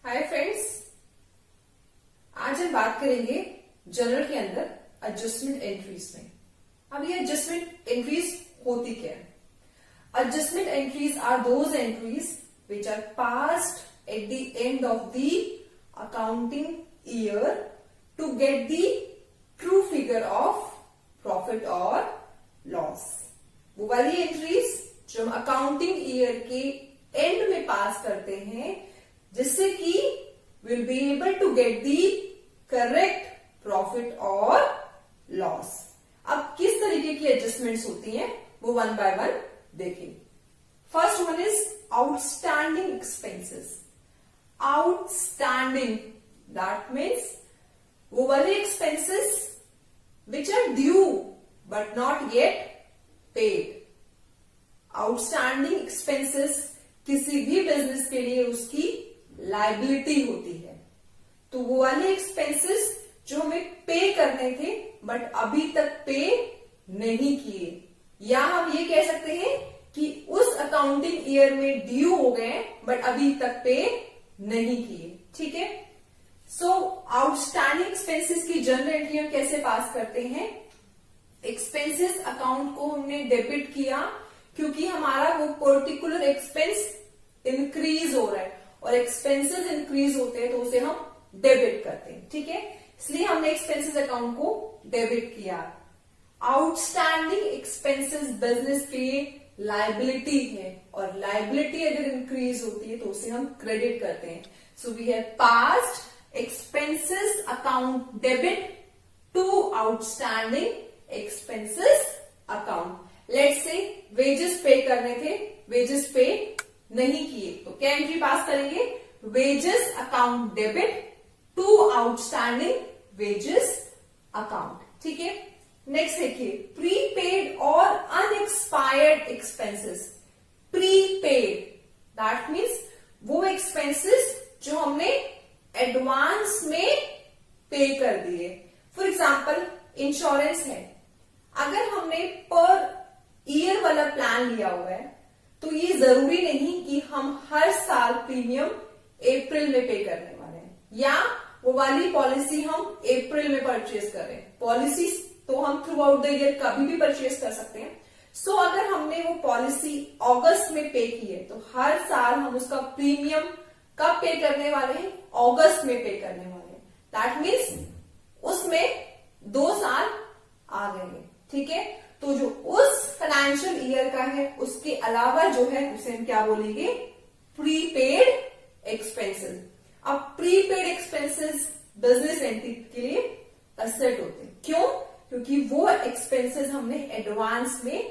Hi friends, आज हम बात करेंगे जर्नल के अंदर एडजस्टमेंट एंट्रीज में। अब ये एडजस्टमेंट एंट्रीज होती क्या है? Adjustment entries are those entries which are passed at the end of the accounting year to get the true figure of profit और लॉस। वो वाली एंट्रीज जो हम अकाउंटिंग ईयर के एंड में पास करते हैं, जिससे कि will be able to get the correct profit और लॉस। अब किस तरीके की एडजस्टमेंट्स होती हैं वो वन बाय वन देखें। First one is outstanding expenses. Outstanding that means वो वाले expenses which are due but not yet paid. Outstanding expenses किसी भी बिजनेस के लिए उसकी लाइबिलिटी होती है। तो वो वाले एक्सपेंसेस जो हमें पे करने थे बट अभी तक पे नहीं किए, या हम ये कह सकते हैं कि उस अकाउंटिंग ईयर में ड्यू हो गए बट अभी तक पे नहीं किए। ठीक है। सो आउटस्टैंडिंग एक्सपेंसेस की जनरल एंट्री हम कैसे पास करते हैं? एक्सपेंसेस अकाउंट को हमने डेबिट किया क्योंकि हमारा वो पर्टिकुलर एक्सपेंस इंक्रीज हो रहा है, और एक्सपेंसेस इंक्रीज होते हैं तो उसे हम डेबिट करते हैं। ठीक है, इसलिए हमने एक्सपेंसेस अकाउंट को डेबिट किया। आउटस्टैंडिंग एक्सपेंसेस बिजनेस के लिए लाइबिलिटी है, और लाइबिलिटी अगर इंक्रीज होती है तो उसे हम क्रेडिट करते हैं। So we have passed expenses account debit to outstanding expenses account. Let's say wages pay करने थे, वेजेस पे नहीं किए, तो क्या एंट्री पास करेंगे? Wages account debit to outstanding wages account. ठीक है। नेक्स्ट देखिए, प्रीपेड और unexpired expenses. Prepaid that means वो एक्सपेंसेस जो हमने एडवांस में पे कर दिए। फॉर एग्जाम्पल इंश्योरेंस है, अगर हमने पर ईयर वाला प्लान लिया हुआ है तो ये जरूरी नहीं कि हम हर साल प्रीमियम अप्रैल में पे करने वाले हैं, या वो वाली पॉलिसी हम अप्रैल में परचेज कर रहे हैं। पॉलिसी तो हम थ्रू आउट द ईयर कभी भी परचेज कर सकते हैं। सो अगर हमने वो पॉलिसी अगस्त में पे की है तो हर साल हम उसका प्रीमियम कब पे करने वाले हैं? अगस्त में पे करने वाले हैं। दैट मीन्स उसमें 2 साल आ गए हैं। ठीक है। तो जो उस फाइनेंशियल ईयर का है उसके अलावा जो है उसे हम क्या बोलेंगे? Prepaid expenses. अब प्रीपेड एक्सपेंसेस बिजनेस एंटिटी के लिए असेट होते हैं। क्यों? क्योंकि वो एक्सपेंसेस हमने एडवांस में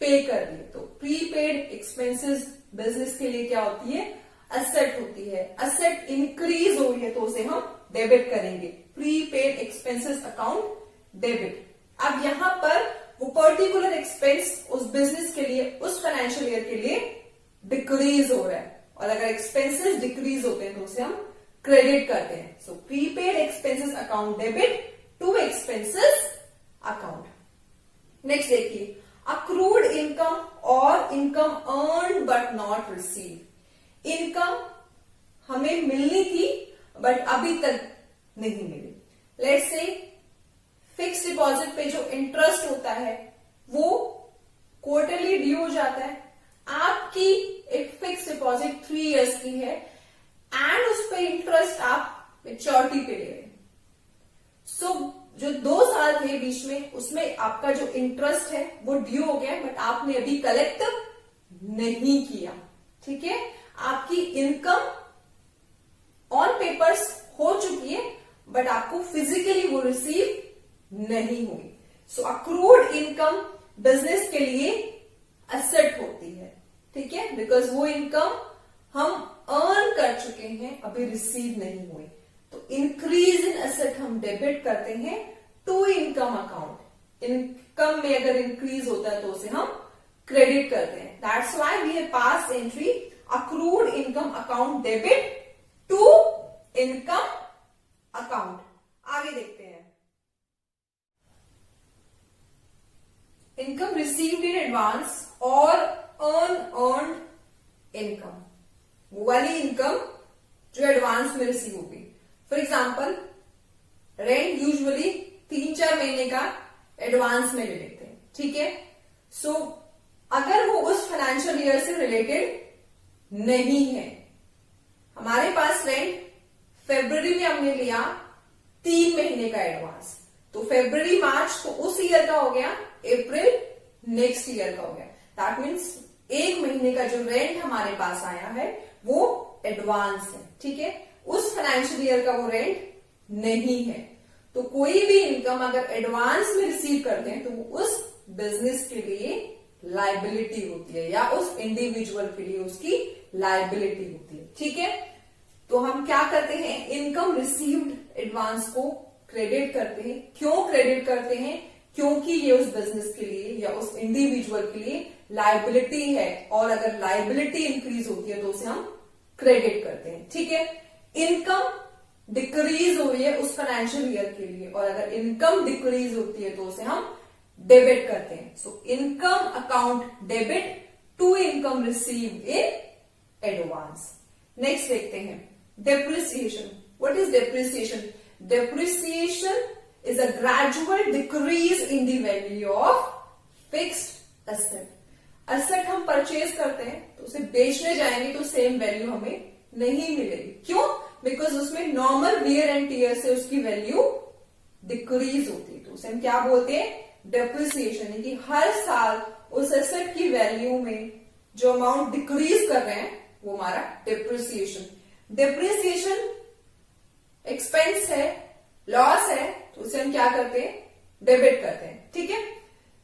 पे कर दिए। तो प्रीपेड एक्सपेंसेस बिजनेस के लिए क्या होती है? असेट होती है। असेट इंक्रीज हो रही है तो उसे हम डेबिट करेंगे। Prepaid expenses account debit. अब यहां पर वो पर्टिकुलर एक्सपेंस उस बिजनेस के लिए, उस फाइनेंशियल ईयर के लिए डिक्रीज हो रहा है, और अगर एक्सपेंसेस डिक्रीज होते हैं तो उसे हम क्रेडिट करते हैं। So prepaid expenses account debit to expenses account. Next देखिए, अक्रूड इनकम और income earn but not receive. Income हमें मिलनी थी बट अभी तक नहीं मिली। लेट्स से फिक्स डिपॉजिट पे जो इंटरेस्ट होता है वो क्वार्टरली ड्यू हो जाता है। आपकी एक फिक्स डिपॉजिट 3 इयर्स की है एंड उस पे इंटरेस्ट आप मैच्योरिटी पे ले रहे हैं। सो जो 2 साल थे बीच में, उसमें आपका जो इंटरेस्ट है वो ड्यू हो गया बट आपने अभी कलेक्ट नहीं किया। ठीक है। आपकी इनकम ऑन पेपर्स हो चुकी है बट आपको फिजिकली वो रिसीव नहीं हुई। सो अक्रूड इनकम बिजनेस के लिए असेट होती है। ठीक है, बिकॉज वो इनकम हम अर्न कर चुके हैं, अभी रिसीव नहीं हुई। तो इंक्रीज इन असेट हम डेबिट करते हैं टू इनकम अकाउंट। इनकम में अगर इंक्रीज होता है तो उसे हम क्रेडिट करते हैं। That's why we have pass entry accrued income account debit to income account. आगे देखते हैं, इनकम रिसीव्ड इन एडवांस और अर्न इनकम। वो वाली इनकम जो एडवांस में रिसीव होगी। फॉर एग्जाम्पल रेंट यूजुअली 3-4 महीने का एडवांस में ले लेते हैं, ठीक है। सो अगर वो उस फाइनेंशियल ईयर से रिलेटेड नहीं है, हमारे पास रेंट फरवरी में हमने लिया 3 महीने का एडवांस, तो फरवरी मार्च तो उस ईयर का हो गया, अप्रैल नेक्स्ट ईयर का हो गया। दैट मीन्स 1 महीने का जो रेंट हमारे पास आया है वो एडवांस है, ठीक है। उस फाइनेंशियल ईयर का वो रेंट नहीं है। तो कोई भी इनकम अगर एडवांस में रिसीव करते हैं तो वो उस बिजनेस के लिए लायबिलिटी होती है, या उस इंडिविजुअल के लिए उसकी लायबिलिटी होती है, ठीक है। तो हम क्या करते हैं, इनकम रिसीव्ड एडवांस को क्रेडिट करते हैं। क्यों क्रेडिट करते हैं? क्योंकि ये उस बिजनेस के लिए या उस इंडिविजुअल के लिए लायबिलिटी है, और अगर लायबिलिटी इंक्रीज होती है तो उसे हम क्रेडिट करते हैं, ठीक है। इनकम डिक्रीज हो रही है उस फाइनेंशियल ईयर के लिए, और अगर इनकम डिक्रीज होती है तो उसे हम डेबिट करते हैं। So income account debit to income received in advance. Next देखते हैं depreciation. What is depreciation? Depreciation is a gradual decrease in the value of fixed asset. Asset हम परचेज करते हैं तो उसे बेचने जाएंगे तो सेम वैल्यू हमें नहीं मिलेगी। क्यों? बिकॉज उसमें नॉर्मल वियर एंड टीयर से उसकी वैल्यू डिक्रीज होती है, तो उसे हम क्या बोलते हैं? डेप्रिसिएशन। यानी कि हर साल उस एसेट की वैल्यू में जो अमाउंट डिक्रीज कर रहे हैं वो हमारा डेप्रिसिएशन। डेप्रिसिएशन एक्सपेंस है, लॉस है, तो उसे हम क्या करते हैं? डेबिट करते हैं, ठीक है।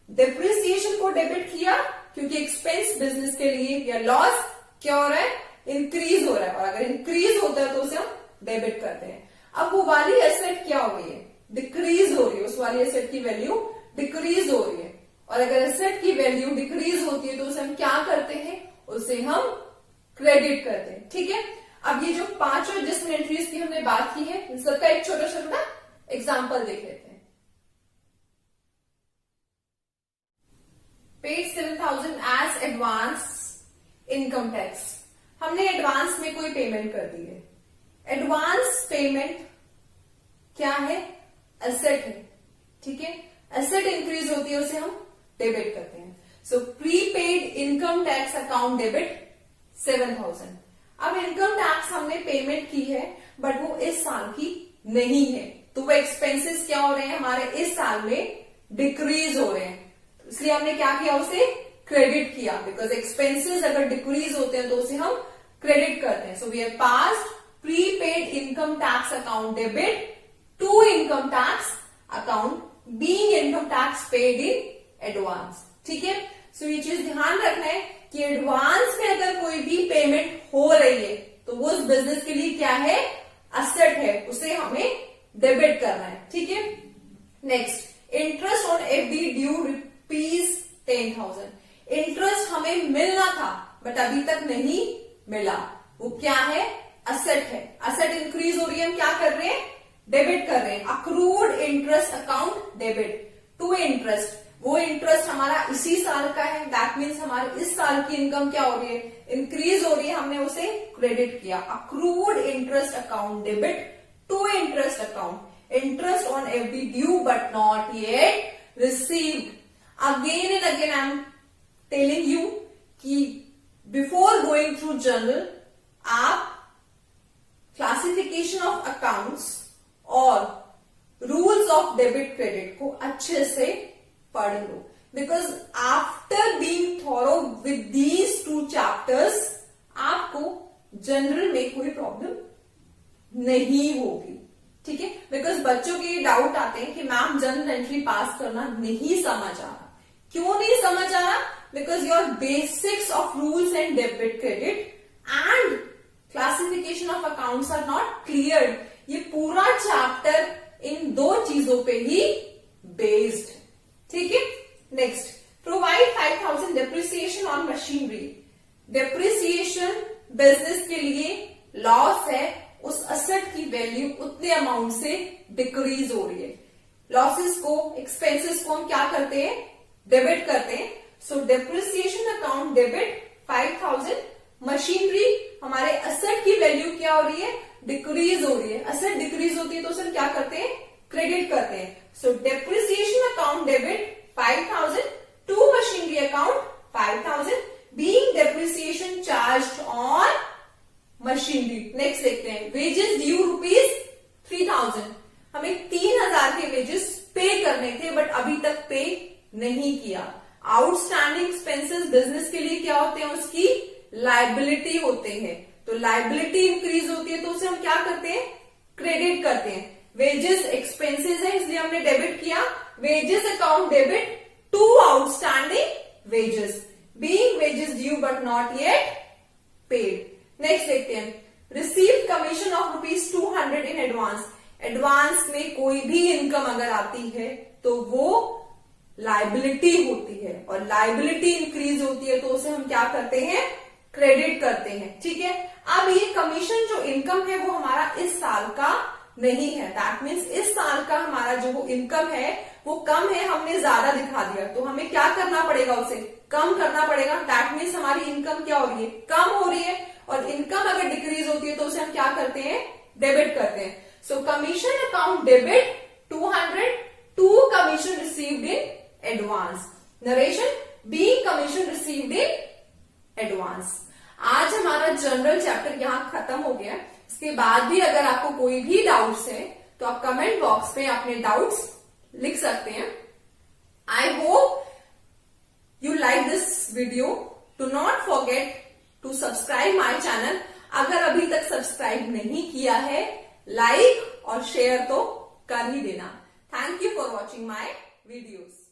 डेप्रिसिएशन को डेबिट किया क्योंकि एक्सपेंस बिजनेस के लिए, या लॉस क्या हो रहा है? इंक्रीज हो रहा है, और अगर इंक्रीज होता है तो उसे हम डेबिट करते हैं। अब वो वाली एसेट क्या हो गई है? डिक्रीज हो रही है, उस वाली एसेट की वैल्यू डिक्रीज हो रही है, और अगर एसेट की वैल्यू डिक्रीज होती है तो उसे हम क्या करते हैं? उसे हम क्रेडिट करते हैं, ठीक है। अब ये जो 5 एडजस्टमेंट एंट्रीज की हमने बात की है, इन सबका एक छोटा छोटा एग्जाम्पल देख लेते हैं। Paid 7,000 as advance income tax. हमने एडवांस में कोई पेमेंट कर दी है। एडवांस पेमेंट क्या है? एसेट है, ठीक है। एसेट इंक्रीज होती है, उसे हम डेबिट करते हैं। So prepaid income tax account debit 7,000। अब इनकम टैक्स हमने पेमेंट की है बट वो इस साल की नहीं है, तो वो एक्सपेंसेस क्या हो रहे हैं? हमारे इस साल में डिक्रीज हो रहे हैं, तो इसलिए हमने क्या किया? उसे क्रेडिट किया। बिकॉज एक्सपेंसेस अगर डिक्रीज होते हैं तो उसे हम क्रेडिट करते हैं। So we have passed prepaid income tax account debit to income tax account being income tax paid in advance, ठीक है। सो ये चीज ध्यान रखना है कि एडवांस में अगर कोई भी पेमेंट हो रही है तो वो उस बिजनेस के लिए क्या है? एसेट है, उसे हमें डेबिट करना है, ठीक है। Next, interest on FD due rupees 10,000। Interest हमें मिलना था बट अभी तक नहीं मिला, वो क्या है? एसेट है। एसेट इंक्रीज हो रही है, हम क्या कर रहे हैं? डेबिट कर रहे हैं। Accrued interest account debit to interest. वो इंटरेस्ट हमारा इसी साल का है, दैट मीन्स हमारे इस साल की इनकम क्या हो रही है? इंक्रीज हो रही है, हमने उसे क्रेडिट किया। Accrued interest account debit to interest account, interest on FD due but not yet received. Again and again I am telling you कि बिफोर गोइंग थ्रू जर्नल आप क्लासिफिकेशन ऑफ अकाउंट्स और rules of debit credit को अच्छे से पढ़ लो, because after being thorough with these 2 chapters आपको journal में कोई प्रॉब्लम नहीं होगी, ठीक है। बिकॉज बच्चों के डाउट आते हैं कि मैम जनरल एंट्री पास करना नहीं समझ आ रहा। क्यों नहीं समझ आ रहा? Because your basics of rules and debit credit and classification of accounts are not clear. ये पूरा चैप्टर इन 2 चीजों पे ही बेस्ड है, ठीक है। Next, provide 5,000 depreciation on machinery. Depreciation business के लिए लॉस है, उस एसेट की वैल्यू उतने अमाउंट से डिक्रीज हो रही है। लॉसेस को, एक्सपेंसेस को हम क्या करते हैं? डेबिट करते हैं। So depreciation account debit 5,000, machinery हमारे एसेट की वैल्यू क्या हो रही है, डिक्रीज हो रही है। एसेट डिक्रीज होती है तो सर क्या करते हैं, क्रेडिट करते हैं। So depreciation account debit 5000 to machinery account 5000 being depreciation charged on machinery. Next देखते हैं, वेजेस ड्यू ₹3000। हमें 3000 के वेजेस पे करने थे बट अभी तक पे नहीं किया। आउटस्टैंडिंग एक्सपेंसेस बिजनेस के लिए क्या होते हैं, उसकी लायबिलिटी होते हैं। तो लायबिलिटी इंक्रीज होती है तो उसे हम क्या करते हैं, क्रेडिट करते हैं। वेजेस एक्सपेंसेस है इसलिए हमने डेबिट किया। Wages account debit to outstanding wages being wages due but not yet paid. Next देखते हैं, receive commission of ₹200 in advance. Advance में कोई भी इनकम अगर आती है तो वो लायबिलिटी होती है और लायबिलिटी इंक्रीज होती है तो उसे हम क्या करते हैं, क्रेडिट करते हैं। ठीक है, अब ये कमीशन जो इनकम है वो हमारा इस साल का नहीं है। दैट मीन्स इस साल का हमारा जो इनकम है वो कम है, हमने ज्यादा दिखा दिया तो हमें क्या करना पड़ेगा, उसे कम करना पड़ेगा। दैट मीन्स हमारी इनकम क्या हो रही है, कम हो रही है और इनकम अगर डिक्रीज होती है तो उसे हम क्या करते हैं, डेबिट करते हैं। So commission account debit 200 to commission received in advance. Narration being commission received in advance. आज हमारा जनरल चैप्टर यहां खत्म हो गया। इसके बाद भी अगर आपको कोई भी डाउट्स है तो आप कमेंट बॉक्स में अपने डाउट्स लिख सकते हैं। I hope you like this video. Do not forget to subscribe my channel. अगर अभी तक सब्सक्राइब नहीं किया है, लाइक और शेयर तो कर ही देना। Thank you for watching my videos.